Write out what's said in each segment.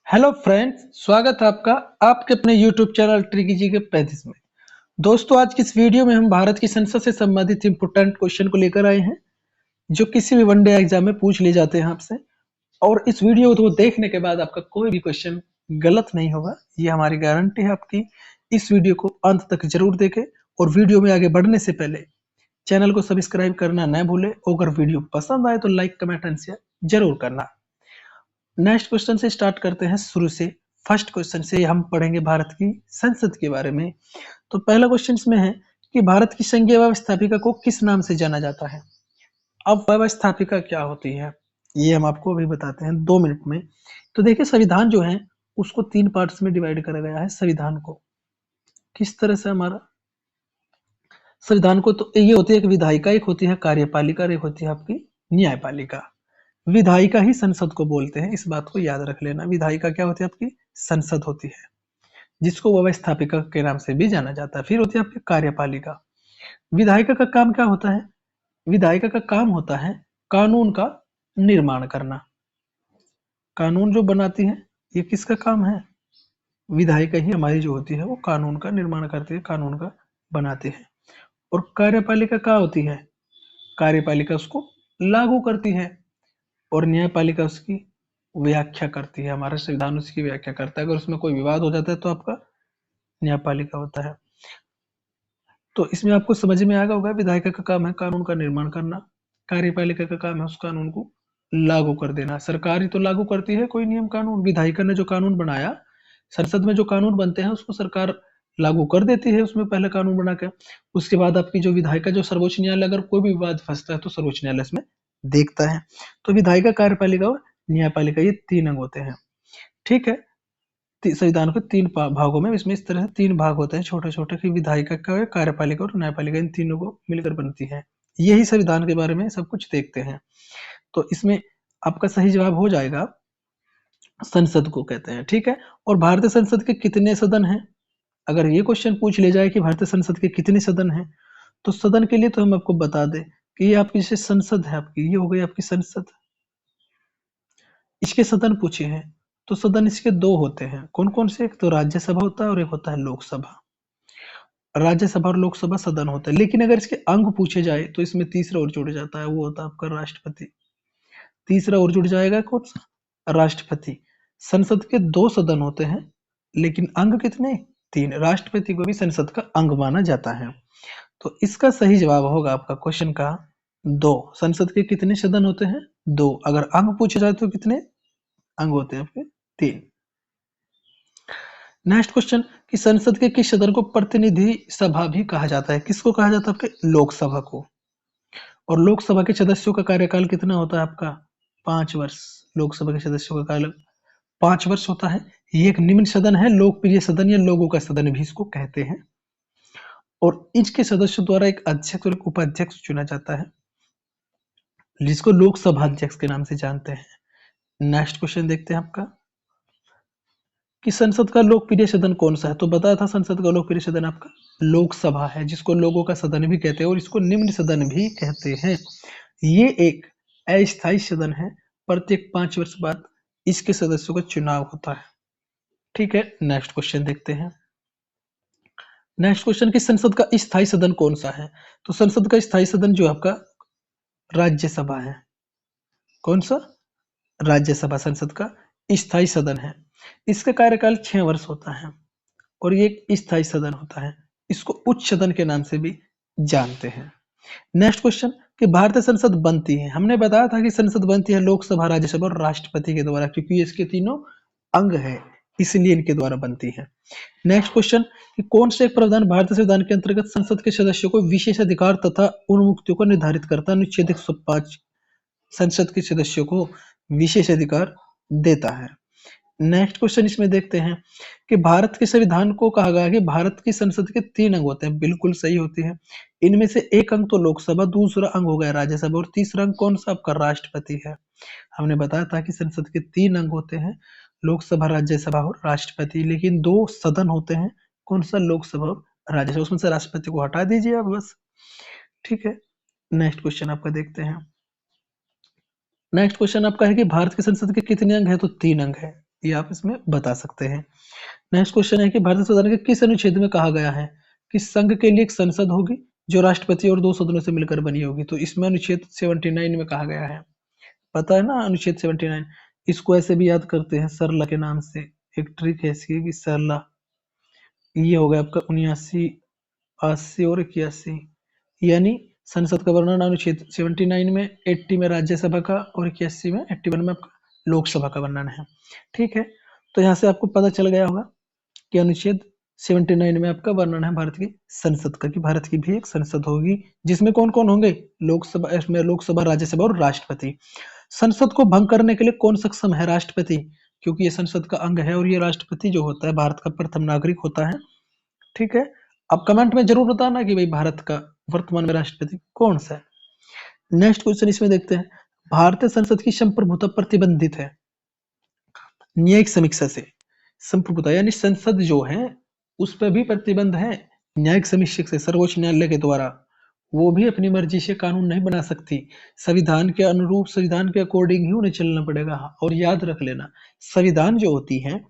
Hello friends, स्वागत है आपका आपके अपने यूट्यूब चैनल ट्रिकी जी के 35 में। दोस्तों, आज की इस वीडियो में हम भारत की संसद से संबंधित इंपोर्टेंट क्वेश्चन को लेकर आए हैं जो किसी भी वनडे एग्जाम में पूछ लिए जाते हैं आपसे। और इस वीडियो को देखने के बाद आपका कोई भी क्वेश्चन गलत नहीं होगा, ये हमारी गारंटी है आपकी। इस वीडियो को अंत तक जरूर देखें और वीडियो में आगे बढ़ने से पहले चैनल को सब्सक्राइब करना न भूलें। अगर वीडियो पसंद आए तो लाइक, कमेंट एंड शेयर जरूर करना। नेक्स्ट क्वेश्चन से स्टार्ट करते हैं शुरू से। फर्स्ट क्वेश्चन से हम पढ़ेंगे भारत की संसद के बारे में। तो पहला क्वेश्चन इसमें है कि भारत की संघीय व्यवस्थापिका को किस नाम से जाना जाता है। अब व्यवस्थापिका क्या होती है ये हम आपको अभी बताते हैं 2 मिनट में। तो देखिए, संविधान जो है उसको 3 पार्ट्स में डिवाइड करा गया है। संविधान को किस तरह से हमारा संविधान को, तो ये होती है एक विधायिका, एक होती है कार्यपालिका और एक होती है आपकी न्यायपालिका। विधायिका ही संसद को बोलते हैं, इस बात को याद रख लेना। विधायिका क्या होती है आपकी संसद होती है, जिसको व्यवस्थापिका के नाम से भी जाना जाता है। फिर होती है आपकी कार्यपालिका। विधायिका का काम क्या होता है? विधायिका का काम होता है कानून का निर्माण करना। कानून जो बनाती है ये किसका काम है? विधायिका ही हमारी जो होती है वो कानून का निर्माण करती है, कानून का बनाती है। और कार्यपालिका क्या होती है? कार्यपालिका उसको लागू करती है और न्यायपालिका उसकी व्याख्या करती है। हमारा संविधान उसकी व्याख्या करता है। अगर उसमें कोई विवाद हो जाता है तो आपका न्यायपालिका होता है। तो इसमें आपको समझ में आ गया होगा, विधायिका का काम है कानून का निर्माण करना, कार्यपालिका का काम है उस कानून को लागू कर देना। सरकार ही तो लागू करती है कोई नियम कानून। विधायिका ने जो कानून बनाया, संसद में जो कानून बनते हैं उसको सरकार लागू कर देती है, उसमें पहले कानून बना के। उसके बाद आपकी जो विधायिका, जो सर्वोच्च न्यायालय अगर कोई भी विवाद फंसता है तो सर्वोच्च न्यायालय इसमें देखता है। तो विधायिका, कार्यपालिका और न्यायपालिका ये 3 अंग होते हैं। ठीक है, संविधान को 3 भागों में, इसमें इस तरह से 3 भाग होते हैं छोटे छोटे, कि विधायिका का, कार्यपालिका और न्यायपालिका, इन तीनों को मिलकर बनती है। यही संविधान के बारे में सब कुछ देखते हैं। तो इसमें आपका सही जवाब हो जाएगा, संसद को कहते हैं। ठीक है, और भारतीय संसद के कितने सदन हैं? अगर ये क्वेश्चन पूछ ले जाए कि भारतीय संसद के कितने सदन हैं, तो सदन के लिए तो हम आपको बता दें कि ये आपकी जैसे संसद है, आपकी ये हो गई आपकी संसद। इसके सदन पूछे हैं तो सदन इसके 2 होते हैं। कौन कौन से? एक तो राज्यसभा होता है और एक होता है लोकसभा। राज्यसभा और लोकसभा सदन होता है। लेकिन अगर इसके अंग पूछे जाए तो इसमें तीसरा और जुड़ जाता है, वो होता है आपका राष्ट्रपति। तीसरा और जुड़ जाएगा, कौन सा? राष्ट्रपति। संसद के 2 सदन होते हैं लेकिन अंग कितने? 3। राष्ट्रपति को भी संसद का अंग माना जाता है। तो इसका सही जवाब होगा आपका क्वेश्चन का 2। संसद के कितने सदन होते हैं? 2। अगर अंग पूछे जाए तो कितने अंग होते हैं आपके? 3। नेक्स्ट क्वेश्चन कि संसद के किस सदन को प्रतिनिधि सभा भी कहा जाता है? किसको कहा जाता है? आपके लोकसभा को। और लोकसभा के सदस्यों का कार्यकाल कितना होता है आपका? 5 वर्ष। लोकसभा के सदस्यों का कार्यकाल 5 वर्ष होता है। ये एक निम्न सदन है, लोकप्रिय सदन या लोगों का सदन भी इसको कहते हैं। और इसके सदस्यों द्वारा एक अध्यक्ष और एक उपाध्यक्ष चुना जाता है, जिसको लोकसभा अध्यक्ष के नाम से जानते हैं। नेक्स्ट क्वेश्चन देखते हैं आपका कि संसद का लोकप्रिय सदन कौन सा है? तो बताया था संसद का लोकप्रिय सदन आपका लोकसभा है, जिसको लोगों का सदन भी कहते हैं और इसको निम्न सदन भी कहते हैं। ये एक अस्थायी सदन है, प्रत्येक 5 वर्ष बाद इसके सदस्यों का चुनाव होता है। ठीक है, नेक्स्ट क्वेश्चन देखते हैं। नेक्स्ट क्वेश्चन कि संसद का स्थायी सदन कौन सा है? तो संसद का स्थायी सदन जो आपका राज्यसभा है। कौन सा? राज्यसभा संसद का स्थायी सदन है। इसका कार्यकाल 6 वर्ष होता है और ये एक स्थायी सदन होता है। इसको उच्च सदन के नाम से भी जानते हैं। नेक्स्ट क्वेश्चन कि भारतीय संसद बनती है, हमने बताया था कि संसद बनती है लोकसभा, राज्यसभा और राष्ट्रपति के द्वारा, क्योंकि इसके तीनों अंग है, इसलिए इनके द्वारा बनती है। नेक्स्ट क्वेश्चन कि कौन से एक प्रावधान भारतीय संविधान के अंतर्गत संसद के सदस्यों को विशेष अधिकार तथा उन्मुक्तियों को निर्धारित करता है? अनुच्छेद 105 संसद के सदस्यों को विशेष अधिकार देता है। नेक्स्ट क्वेश्चन इसमें देखते हैं कि भारत के संविधान को कहा गया कि भारत की संसद के 3 अंग होते हैं। बिल्कुल सही होती है। इनमें से एक अंग तो लोकसभा, दूसरा अंग हो गया राज्यसभा और तीसरा अंग कौन सा? आपका राष्ट्रपति है। हमने बताया था कि संसद के 3 अंग होते हैं, लोकसभा, राज्यसभा और राष्ट्रपति। लेकिन 2 सदन होते हैं, कौन सा? लोकसभा और राज्यसभा। उसमें से राष्ट्रपति को हटा दीजिए आप बस। ठीक है, नेक्स्ट क्वेश्चन आपका देखते हैं। नेक्स्ट क्वेश्चन आपका है कि भारत की संसद के कितने अंग है? तो 3 अंग है। ये आप इसमें बता सकते हैं। नेक्स्ट क्वेश्चन है कि भारतीय संविधान के किस अनुच्छेद में कहा गया है कि संघ के लिए एक संसद होगी जो राष्ट्रपति और 2 सदनों से मिलकर बनी होगी? तो इसमें अनुच्छेद 79 में कहा गया है। पता है ना अनुच्छेद 79? इसको ऐसे भी याद करते हैं सरला के नाम से। एक ट्रिक है इसकी कि सरला, ये हो गया आपका 79, 80 और 81, यानी संसद का वर्णन अनुच्छेद 79 में, 80 में राज्यसभा का और 81 में, 81 में आपका लोकसभा का वर्णन है। ठीक है, तो यहाँ से आपको पता चल गया होगा कि अनुच्छेद 79 में आपका वर्णन है भारत की संसद का, कि भारत की भी एक संसद होगी जिसमें कौन कौन होंगे? लोकसभा, इसमें लोकसभा, राज्यसभा और राष्ट्रपति। संसद को भंग करने के लिए कौन सक्षम है? राष्ट्रपति, क्योंकि ये संसद का अंग है और ये राष्ट्रपति जो होता है भारत का प्रथम नागरिक होता है। ठीक है, अब कमेंट में जरूर बताना कि भाई भारत का वर्तमान में राष्ट्रपति कौन सा है। नेक्स्ट क्वेश्चन इसमें देखते हैं, भारतीय संसद की संप्रभुता प्रतिबंधित है न्यायिक समीक्षा से। संप्रभुता यानी संसद जो है उस पर भी प्रतिबंध है न्यायिक समीक्षा से, सर्वोच्च न्यायालय के द्वारा। वो भी अपनी मर्जी से कानून नहीं बना सकती, संविधान के अनुरूप, संविधान के अकॉर्डिंग ही उन्हें चलना पड़ेगा। और याद रख लेना, संविधान जो होती है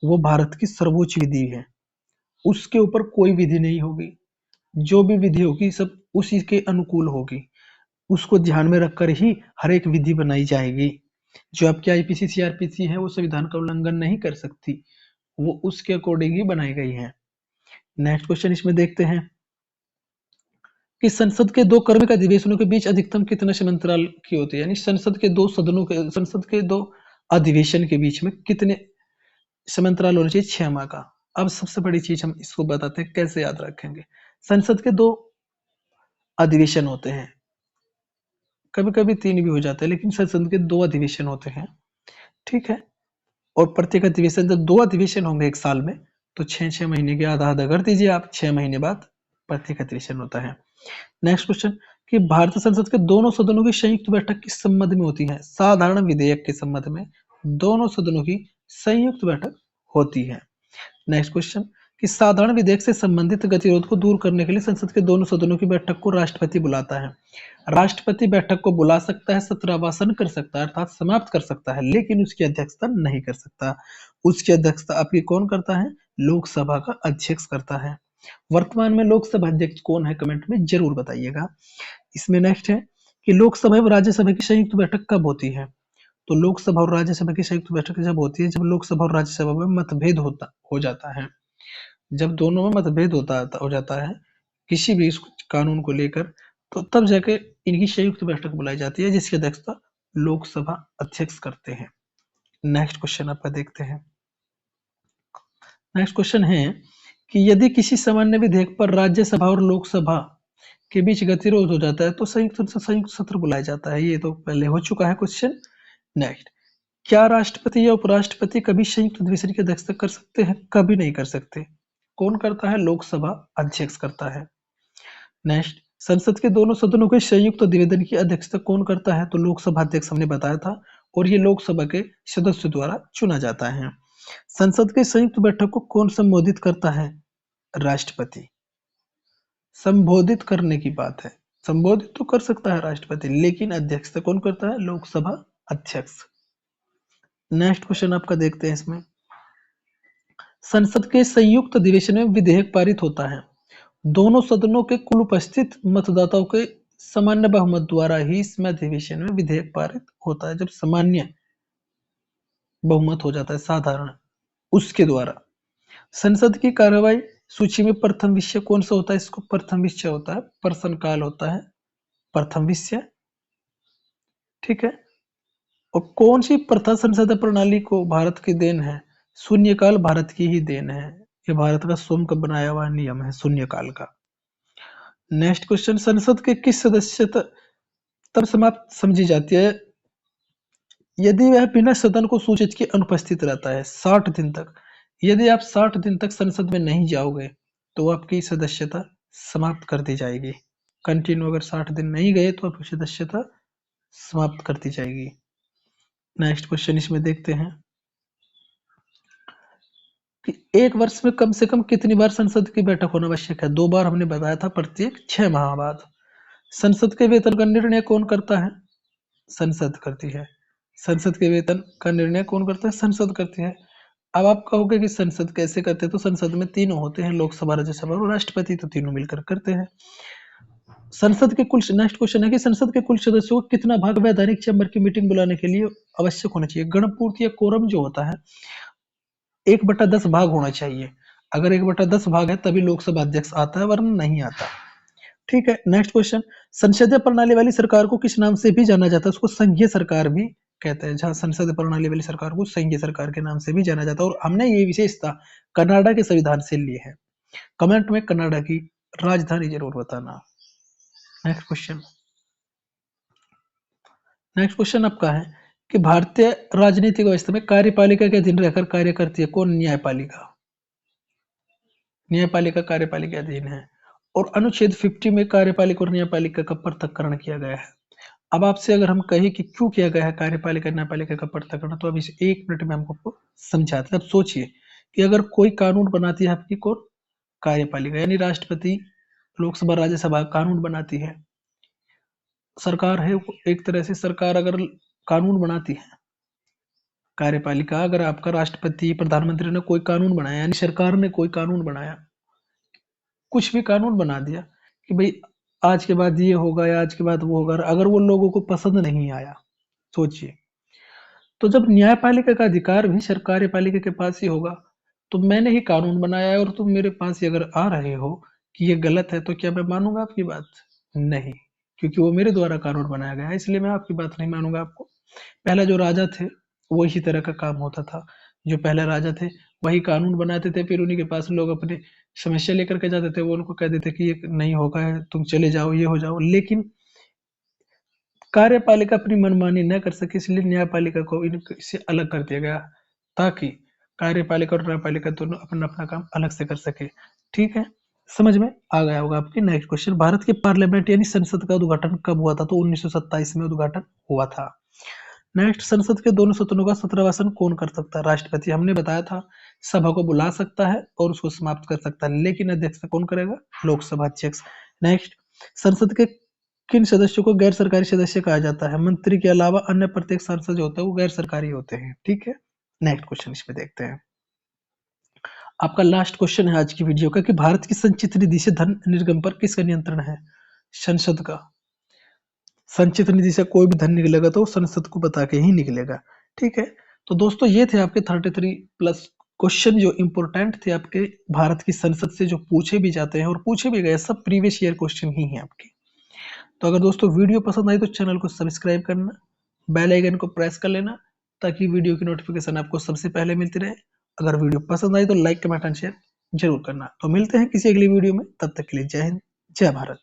वो भारत की सर्वोच्च विधि है, उसके ऊपर कोई विधि नहीं होगी। जो भी विधि होगी सब उसी के अनुकूल होगी, उसको ध्यान में रखकर ही हर एक विधि बनाई जाएगी। जो आपकी आईपीसी सीआरपीसी है वो संविधान का उल्लंघन नहीं कर सकती, वो उसके अकॉर्डिंग ही बनाई गई है। नेक्स्ट क्वेश्चन इसमें देखते हैं कि संसद के 2 क्रमिक अधिवेशनों के बीच अधिकतम कितने समय अंतराल की होती है? यानी संसद के 2 सदनों के, संसद के 2 अधिवेशन के बीच में कितने समय अंतराल होना चाहिए? 6 माह का। अब सबसे बड़ी चीज हम इसको बताते हैं कैसे याद रखेंगे। संसद के 2 अधिवेशन होते हैं, कभी कभी 3 भी हो जाते हैं, लेकिन संसद के 2 अधिवेशन होते हैं। ठीक है, और प्रत्येक अधिवेशन, जब 2 अधिवेशन होंगे एक साल में, तो 6-6 महीने के आधा आधा कर दीजिए आप, 6 महीने बाद प्रत्येक अधिवेशन होता है। नेक्स्ट क्वेश्चन कि भारतीय संसद के दोनों सदनों की संयुक्त बैठक किस संबंध में होती है? साधारण विधेयक के संबंध में दोनों सदनों की संयुक्त बैठक होती है। नेक्स्ट क्वेश्चन कि साधारण विधेयक से संबंधित गतिरोध को दूर करने के लिए संसद के दोनों सदनों की बैठक को राष्ट्रपति बुलाता है। राष्ट्रपति बैठक को बुला सकता है, सत्रावासन कर सकता है अर्थात समाप्त कर सकता है, लेकिन उसकी अध्यक्षता नहीं कर सकता। उसकी अध्यक्षता आपकी कौन करता है? लोकसभा का अध्यक्ष करता है। वर्तमान में लोकसभा अध्यक्ष कौन है? कमेंट में जरूर बताइएगा। इसमें नेक्स्ट है कि लोकसभा एवं राज्यसभा की संयुक्त बैठक कब होती है? तो लोकसभा और राज्यसभा की संयुक्त बैठक जब होती है, जब लोकसभा और राज्यसभा में मतभेद हो जाता है, जब दोनों में मतभेद हो जाता है किसी भी कानून को लेकर, तो तब जाके इनकी संयुक्त बैठक बुलाई जाती है जिसकी अध्यक्षता लोकसभा अध्यक्ष करते हैं। नेक्स्ट क्वेश्चन आपका देखते हैं। नेक्स्ट क्वेश्चन है कि यदि किसी सामान्य विधेयक पर राज्यसभा और लोकसभा के बीच गतिरोध हो जाता है तो संयुक्त सत्र बुलाया जाता है। ये तो पहले हो चुका है क्वेश्चन। नेक्स्ट, क्या राष्ट्रपति या उपराष्ट्रपति कभी संयुक्त अधिवेशन की अध्यक्षता कर सकते हैं? कभी नहीं कर सकते। कौन करता है? लोकसभा अध्यक्ष करता है। नेक्स्ट, संसद के दोनों सदनों के संयुक्त अधिवेशन की अध्यक्षता कौन करता है? तो लोकसभा अध्यक्ष हमने बताया था, और ये लोकसभा के सदस्यों द्वारा चुना जाता है। संसद के संयुक्त बैठक को कौन संबोधित करता है? राष्ट्रपति। संबोधित करने की बात है, संबोधित तो कर सकता है राष्ट्रपति, लेकिन अध्यक्षता कौन करता है? लोकसभा अध्यक्ष। नेक्स्ट क्वेश्चन आपका देखते हैं इसमें, संसद के संयुक्त अधिवेशन में विधेयक पारित होता है दोनों सदनों के कुल उपस्थित मतदाताओं के सामान्य बहुमत द्वारा ही। इसमें अधिवेशन में विधेयक पारित होता है जब सामान्य बहुमत हो जाता है, साधारण, उसके द्वारा। संसद की कार्यवाही सूची में प्रथम विषय कौन सा होता है? इसको प्रथम विषय होता है, प्रश्नकाल होता है प्रथम विषय। ठीक है, और कौन सी प्रथा संसदीय प्रणाली को भारत की देन है? शून्यकाल भारत की ही देन है, ये भारत का स्वयं का बनाया हुआ नियम है शून्यकाल का। नेक्स्ट क्वेश्चन, संसद के किस सदस्य तब समाप्त समझी जाती है यदि वह बिना सदन को सूचित के अनुपस्थित रहता है 60 दिन तक। यदि आप 60 दिन तक संसद में नहीं जाओगे तो आपकी सदस्यता समाप्त कर दी जाएगी। कंटिन्यू अगर 60 दिन नहीं गए तो आपकी सदस्यता समाप्त कर दी जाएगी। नेक्स्ट क्वेश्चन इसमें देखते हैं कि एक वर्ष में कम से कम कितनी बार संसद की बैठक होना आवश्यक है? 2 बार हमने बताया था, प्रत्येक 6 माह बाद। संसद के वेतन का निर्णय कौन करता है? संसद करती है। संसद के वेतन का निर्णय कौन करता है? संसद करती है। अब आप कहोगे कि संसद कैसे करते हैं, तो संसद में तीनों होते हैं, लोकसभा, राज्यसभा और राष्ट्रपति, तो तीनों मिलकर करते हैं। संसद के कुल नेक्स्ट क्वेश्चन है कि संसद के कुल सदस्यों को कितना भाग वैधानिक चैम्बर की मीटिंग बुलाने के लिए आवश्यक होना चाहिए? गणपूर्ति या कोरम जो होता है 1/10 भाग होना चाहिए। अगर 1/10 भाग है तभी लोकसभा अध्यक्ष आता है, वरना नहीं आता। ठीक है, नेक्स्ट क्वेश्चन, संसदीय प्रणाली वाली सरकार को किस नाम से भी जाना जाता है? उसको संघीय सरकार भी कहते हैं। जहां संसदीय प्रणाली वाली सरकार को संघीय सरकार के नाम से भी जाना जाता है। और हमने ये विशेषता कनाडा के संविधान से ली है। कमेंट में कनाडा की राजधानी जरूर बताना। नेक्स्ट क्वेश्चन, आपका है कि भारतीय राजनीतिक व्यवस्था में कार्यपालिका के अधीन रहकर कार्य करती है कौन? न्यायपालिका। न्यायपालिका कार्यपालिका के अधीन है। और अनुच्छेद 50 में कार्यपालिका और न्यायपालिका का पृथक्करण किया गया है। अब आपसे अगर हम कहें कि क्यों किया गया है कार्यपालिका न्यायपालिका का पृथक्करण, तो अब इस 1 मिनट में हम आपको समझाते हैं। अब सोचिए कि अगर कोई कानून बनाती है आपकी कौन? कार्यपालिका, यानी राष्ट्रपति, लोकसभा, राज्यसभा कानून बनाती है। सरकार है एक तरह से, सरकार अगर कानून बनाती है, कार्यपालिका अगर आपका राष्ट्रपति, प्रधानमंत्री ने कोई कानून बनाया, यानी सरकार ने कोई कानून बनाया, कुछ भी कानून बना दिया कि भाई आज के बाद ये होगा या आज के बाद वो होगा, अगर वो लोगों को पसंद नहीं आया, सोचिए, तो जब न्यायपालिका का अधिकार भी कार्यपालिका के पास ही होगा, तो मैंने ही कानून बनाया है और तुम मेरे पास ही अगर आ रहे हो कि ये गलत है, तो क्या मैं मानूंगा आपकी बात? नहीं, क्योंकि वो मेरे द्वारा कानून बनाया गया है, इसलिए मैं आपकी बात नहीं मानूंगा। आपको पहले जो राजा थे वो इसी तरह का काम होता था। जो पहले राजा थे वही कानून बनाते थे, फिर उन्हीं के पास लोग अपनी समस्या लेकर के जाते थे, वो उनको कह देते कि ये नहीं होगा, तुम चले जाओ, ये हो जाओ। लेकिन कार्यपालिका अपनी मनमानी न कर सके, इसलिए न्यायपालिका को इनसे अलग कर दिया गया, ताकि कार्यपालिका और न्यायपालिका दोनों अपना अपना काम अलग से कर सके। ठीक है, समझ में आ गया होगा आपके। नेक्स्ट क्वेश्चन, भारत के पार्लियामेंट यानी संसद का उद्घाटन कब हुआ था? तो 1927 में उद्घाटन हुआ था। नेक्स्ट, संसद के दोनों सदनों का सत्रवासन कौन कर सकता है? राष्ट्रपति। हमने बताया था सभा को बुला सकता है और उसको समाप्त कर सकता है, लेकिन अध्यक्षता कौन करेगा? लोकसभा अध्यक्ष। नेक्स्ट, संसद के किन सदस्यों को गैर सरकारी सदस्य कहा जाता है? मंत्री के अलावा अन्य प्रत्येक सांसद जो होता है वो गैर सरकारी होते हैं। ठीक है, नेक्स्ट क्वेश्चन इस पे देखते हैं। आपका लास्ट क्वेश्चन है आज की वीडियो का कि भारत की संचित निधि से धन निर्गम पर किसका नियंत्रण है? संसद का। संचित निधि से कोई भी धन निकलेगा तो संसद को बता के ही निकलेगा। ठीक है, तो दोस्तों ये थे आपके 33 प्लस क्वेश्चन जो इंपोर्टेंट थे आपके भारत की संसद से, जो पूछे भी जाते हैं और पूछे भी गए, सब प्रीवियस ईयर क्वेश्चन ही हैं आपके। तो अगर दोस्तों वीडियो पसंद आई तो चैनल को सब्सक्राइब करना, बेल आइकन को प्रेस कर लेना, ताकि वीडियो की नोटिफिकेशन आपको सबसे पहले मिलती रहे। अगर वीडियो पसंद आई तो लाइक, कमेंट एंड शेयर जरूर करना। तो मिलते हैं किसी अगली वीडियो में, तब तक के लिए जय हिंद, जय भारत।